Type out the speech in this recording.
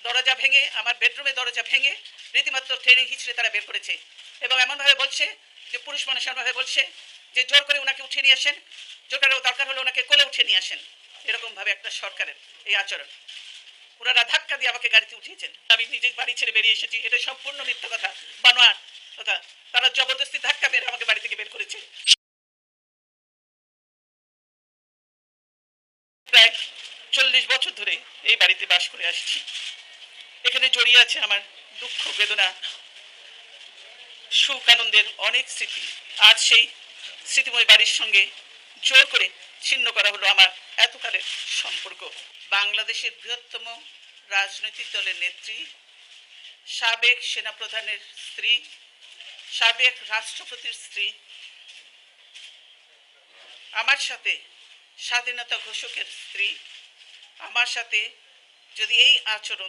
দরজা ভেঙে, আমার বেডরুমে দরজা ভেঙে রীতিমাত্র ট্রেনিং হিচড়ে তারা বের করেছে এবং এমনভাবে বলছে যে পুরুষ মানুষ এমনভাবে বলছে যে জোর করে ওনাকে উঠিয়ে নিয়ে আসেন, জোর করে দরকার হলে ওনাকে কোলে উঠিয়ে নিয়ে আসেন। এরকমভাবে একটা সরকারের এই আচরণ। ওনারা ধাক্কা দিয়ে আমাকে গাড়িতে উঠিয়েছেন, আমি নিজে বাড়ি ছেড়ে বেরিয়ে এসেছি, এটা সম্পূর্ণ মিথ্যা কথা, বানোয়াট কথা। তারা জবরদস্তি ধাক্কা মেরে আমাকে বাড়ি থেকে বের করেছে। প্রায় 40 বছর ধরে এই বাড়িতে বাস করে আসছি। এখানে জড়িয়ে আছে আমার দুঃখ, বেদনা, সুখ, আনন্দের অনেক স্মৃতি। আজ সেই স্মৃতিময় বাড়ির সঙ্গে জোর করে ছিন্ন করা হলো আমার এতকালের সম্পর্ক। বাংলাদেশের বৃহত্তম রাজনৈতিক দলের নেত্রী, সাবেক সেনাপ্রধানের স্ত্রী, সাবেক রাষ্ট্রপতির স্ত্রী আমার সাথে, স্বাধীনতা ঘোষকের স্ত্রী আমার সাথে যদি এই আচরণ